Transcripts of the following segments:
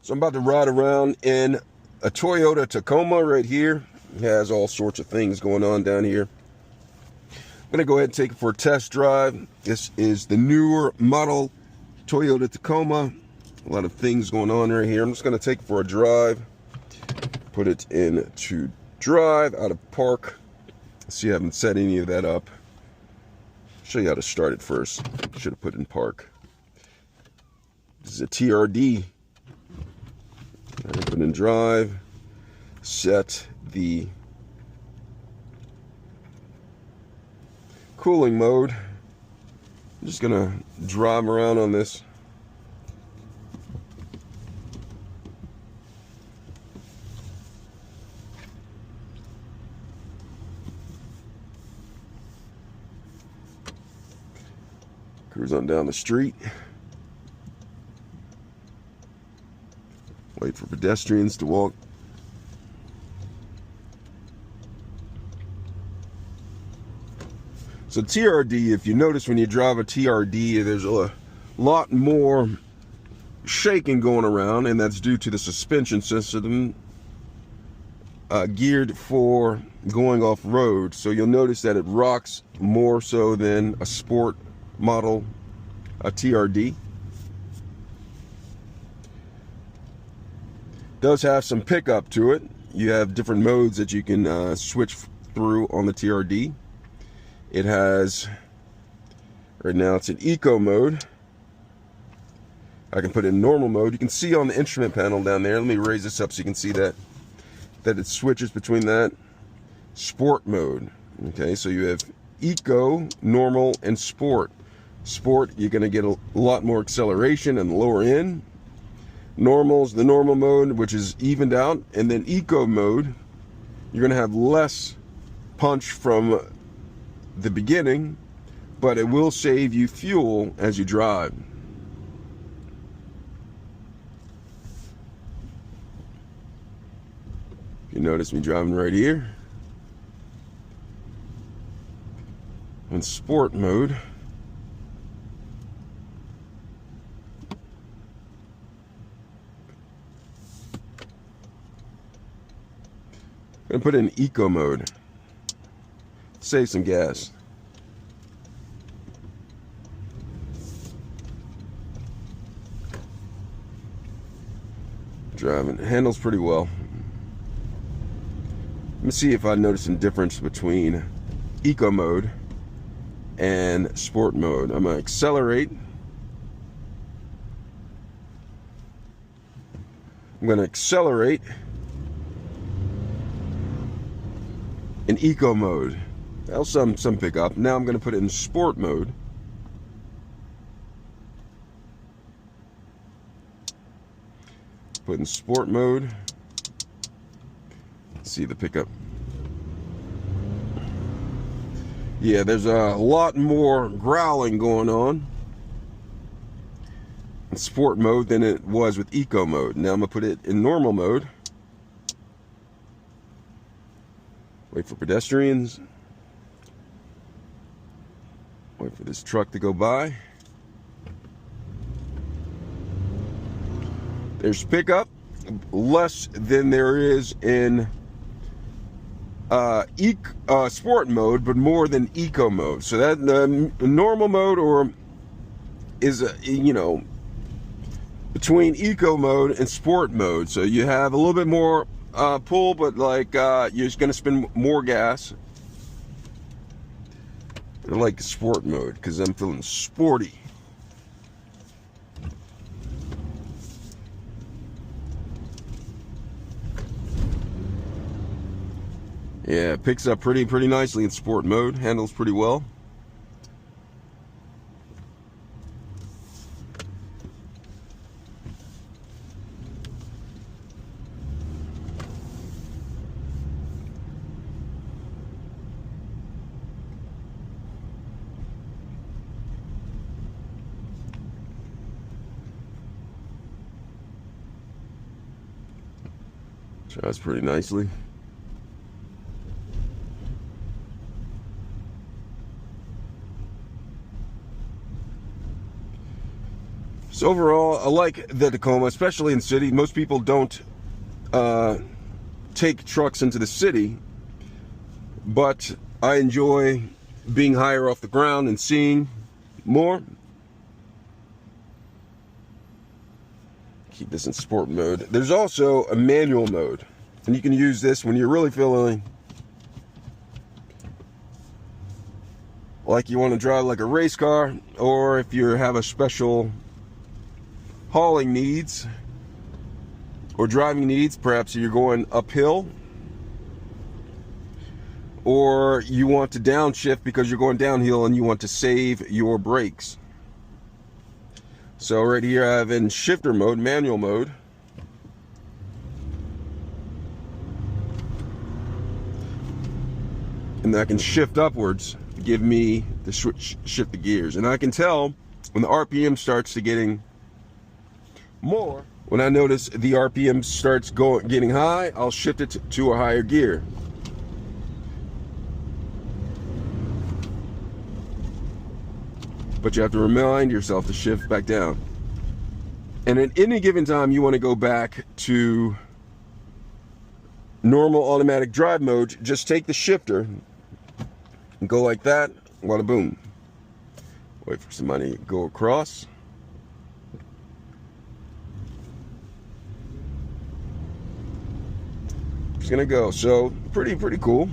So I'm about to ride around in a Toyota Tacoma right here. It has all sorts of things going on down here. I'm going to go ahead and take it for a test drive. This is the newer model Toyota Tacoma. A lot of things going on right here. I'm just going to take it for a drive. Put it into drive, out of park. See, I haven't set any of that up. Show you how to start it first. Should have put it in park. This is a TRD. Put in drive. Set the cooling mode. I'm just gonna drive around on this. Cruise on down the street. Wait for pedestrians to walk. So TRD, if you notice when you drive a TRD, there's a lot more shaking going around, and that's due to the suspension system geared for going off-road. So you'll notice that it rocks more so than a sport model, a TRD. Does have some pickup to it. You have different modes that you can switch through on the TRD. It has, right now it's in eco mode. I can put it in normal mode. You can see on the instrument panel down there, let me raise this up so you can see that it switches between that. Sport mode. Okay, so you have eco, normal, and sport. Sport, you're gonna get a lot more acceleration and lower end. Normal is the normal mode, which is evened out, and then eco mode, you're gonna have less punch from the beginning, but it will save you fuel as you drive. You notice me driving right here. In sport mode, I'm gonna put it in eco mode. Save some gas. Driving, handles pretty well. Let me see if I notice a difference between eco mode and sport mode. I'm gonna accelerate. I'm gonna accelerate in eco mode. That'll some pickup. Now I'm going to put it in sport mode. Put in sport mode. See the pickup. Yeah, there's a lot more growling going on in sport mode than it was with eco mode. Now I'm going to put it in normal mode. Wait for pedestrians. Wait for this truck to go by. There's pickup, less than there is in sport mode, but more than eco mode. So that normal mode or is between eco mode and sport mode. So you have a little bit more pull, but like you're just gonna spend more gas. I like sport mode because I'm feeling sporty. Yeah, it picks up pretty nicely in sport mode. Handles pretty well. Drives pretty nicely. So overall, I like the Tacoma, especially in city. Most people don't take trucks into the city, but I enjoy being higher off the ground and seeing more. Keep this in sport mode. There's also a manual mode, and you can use this when you're really feeling like you want to drive like a race car, or if you have a special hauling needs or driving needs. Perhaps you're going uphill, or you want to downshift because you're going downhill and you want to save your brakes. So right here I have in shifter mode, manual mode. And I can shift upwards to give me the shift the gears. And I can tell when the RPM starts to getting more. When I notice the RPM starts getting high, I'll shift it to a higher gear. But you have to remind yourself to shift back down. And at any given time, you want to go back to normal automatic drive mode. Just take the shifter and go like that. Wada boom. Wait for somebody to go across. Just gonna go. So pretty cool.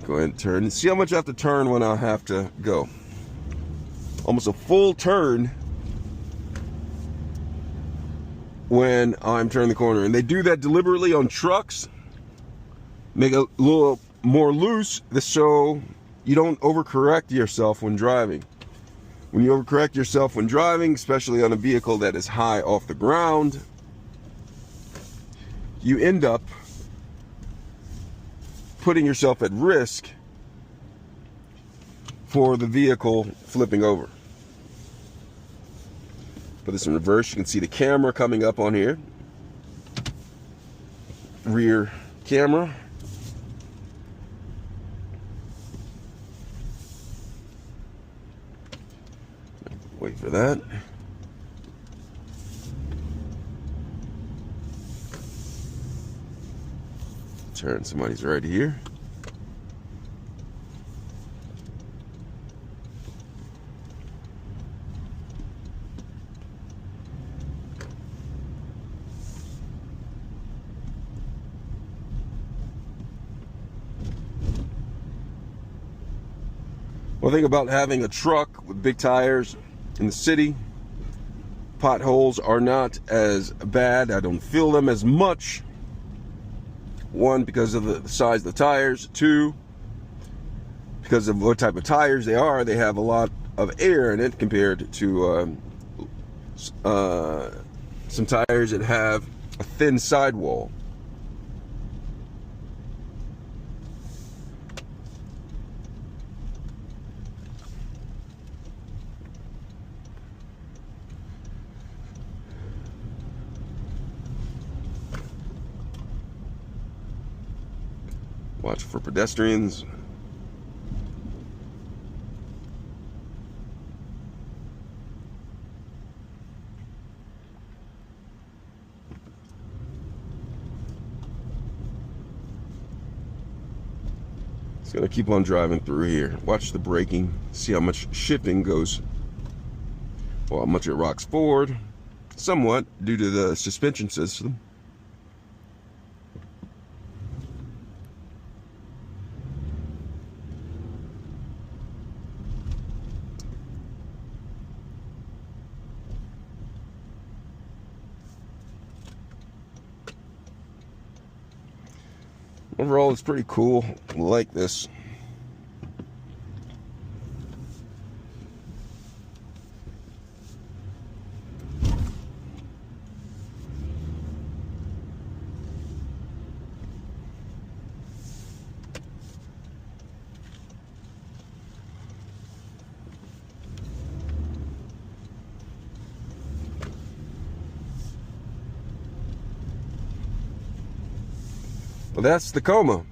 Go ahead and turn. See how much I have to turn when I have to go. Almost a full turn when I'm turning the corner. And they do that deliberately on trucks. Make it a little more loose so you don't overcorrect yourself when driving. When you overcorrect yourself when driving, especially on a vehicle that is high off the ground, you end up putting yourself at risk for the vehicle flipping over. Put this in reverse. You can see the camera coming up on here. Rear camera. Wait for that. Turn, somebody's right here. One thing about having a truck with big tires in the city, potholes are not as bad. I don't feel them as much. One, because of the size of the tires. Two, because of what type of tires they are. They have a lot of air in it compared to some tires that have a thin sidewall. Watch for pedestrians. It's gonna keep on driving through here. Watch the braking. See how much shifting goes. Well, how much it rocks forward. Somewhat due to the suspension system. Overall, it's pretty cool. I like this. Well, that's Tacoma.